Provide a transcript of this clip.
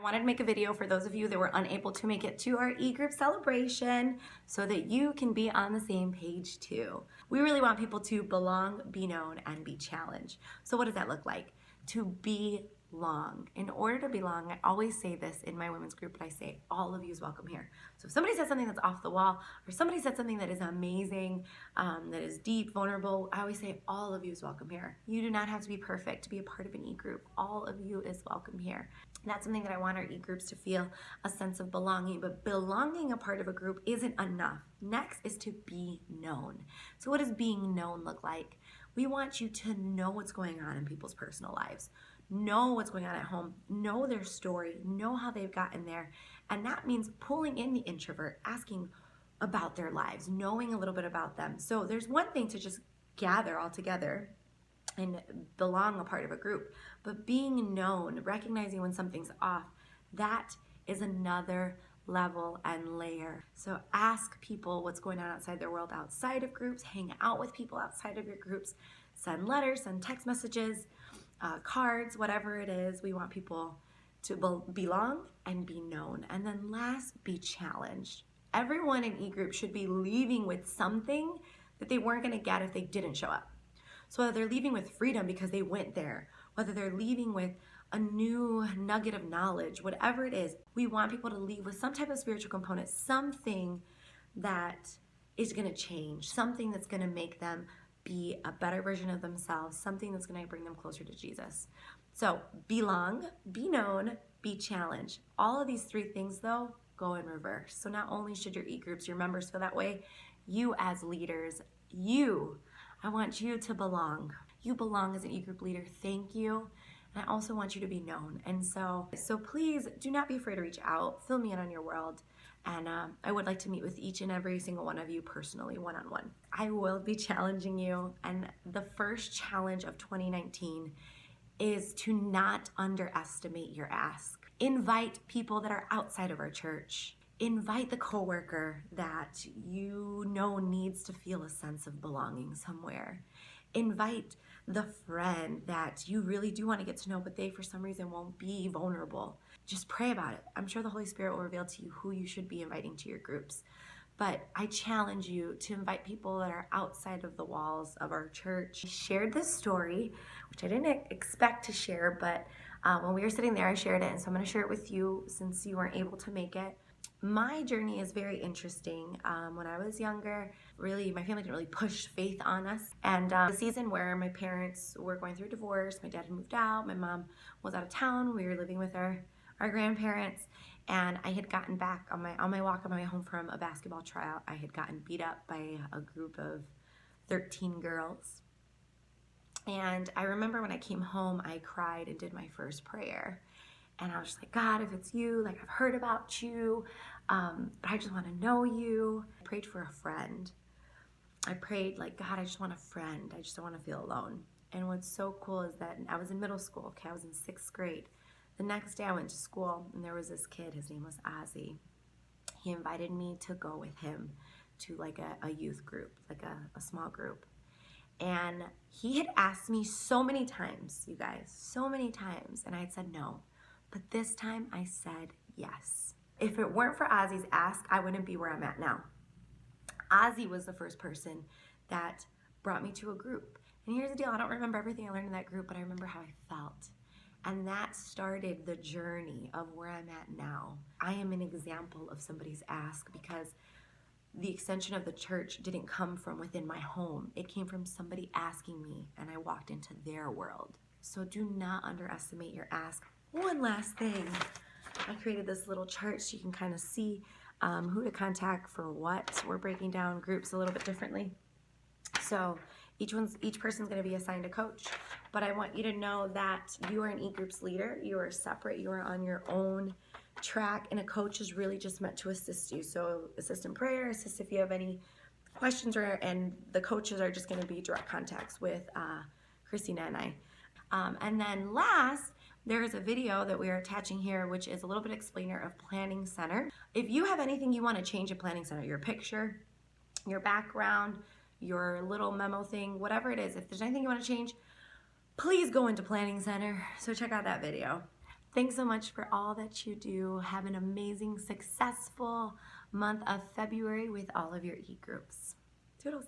wanted to make a video for those of you that were unable to make it to our e-group celebration so that you can be on the same page too. We really want people to belong, be known, and be challenged. So what does that look like? To belong. In order to belong, I always say this in my women's group, but I say all of you is welcome here. So if somebody says something that's off the wall, or somebody said something that is amazing, that is deep, vulnerable, I always say all of you is welcome here. You do not have to be perfect to be a part of an e-group. All of you is welcome here. And that's something that I want our e-groups to feel a sense of belonging, but belonging a part of a group isn't enough. Next is to be known. So what does being known look like? We want you to know what's going on in people's personal lives, know what's going on at home, know their story, know how they've gotten there. And that means pulling in the introvert, asking about their lives, knowing a little bit about them. So there's one thing to just gather all together and belong a part of a group, but being known, recognizing when something's off, that is another level and layer. So ask people what's going on outside their world, outside of groups, hang out with people outside of your groups, send letters, send text messages, cards, whatever it is. We want people to belong and be known. And then last, be challenged. Everyone in e-group should be leaving with something that they weren't going to get if they didn't show up. So whether they're leaving with freedom because they went there, whether they're leaving with a new nugget of knowledge, whatever it is, we want people to leave with some type of spiritual component, something that is going to change, something that's going to make them be a better version of themselves, something that's going to bring them closer to Jesus. So belong, be known, be challenged. All of these three things, though, go in reverse. So not only should your e-groups, your members feel that way, you as leaders, I want you to belong. You belong as an e-group leader. Thank you. And I also want you to be known. And so please do not be afraid to reach out. Fill me in on your world. And I would like to meet with each and every single one of you personally, one-on-one. I will be challenging you. And the first challenge of 2019 is to not underestimate your ask. Invite people that are outside of our church. Invite the coworker that you know needs to feel a sense of belonging somewhere. Invite the friend that you really do want to get to know, but they for some reason won't be vulnerable. Just pray about it. I'm sure the Holy Spirit will reveal to you who you should be inviting to your groups. But I challenge you to invite people that are outside of the walls of our church. I shared this story, which I didn't expect to share, but when we were sitting there, I shared it. And so I'm going to share it with you since you weren't able to make it. My journey is very interesting. When I was younger, really, my family didn't really push faith on us. And the season where my parents were going through a divorce, my dad had moved out, my mom was out of town, we were living with our grandparents, and I had gotten back on my walk on my way home from a basketball tryout. I had gotten beat up by a group of 13 girls. And I remember when I came home, I cried and did my first prayer. And I was just like, God, if it's you, like I've heard about you, but I just want to know you. I prayed for a friend. I prayed like, God, I just want a friend. I just don't want to feel alone. And what's so cool is that I was in middle school, okay? I was in 6th grade. The next day I went to school and there was this kid, his name was Ozzy. He invited me to go with him to like a youth group, like a small group. And he had asked me so many times, you guys, so many times, and I had said no. But this time I said yes. If it weren't for Ozzy's ask, I wouldn't be where I'm at now. Ozzy was the first person that brought me to a group. And here's the deal, I don't remember everything I learned in that group, but I remember how I felt. And that started the journey of where I'm at now. I am an example of somebody's ask because the extension of the church didn't come from within my home. It came from somebody asking me, and I walked into their world. So do not underestimate your ask. One last thing, I created this little chart so you can kind of see who to contact for what. We're breaking down groups a little bit differently. So each person's going to be assigned a coach, but I want you to know that you are an e-groups leader. You are separate. You are on your own track, and a coach is really just meant to assist you. So assist in prayer, assist if you have any questions, and the coaches are just going to be direct contacts with Christina and I. And then last, there is a video that we are attaching here, which is a little bit explainer of Planning Center. If you have anything you want to change in Planning Center, your picture, your background, your little memo thing, whatever it is, if there's anything you want to change, please go into Planning Center. So check out that video. Thanks so much for all that you do. Have an amazing, successful month of February with all of your e-groups. Toodles.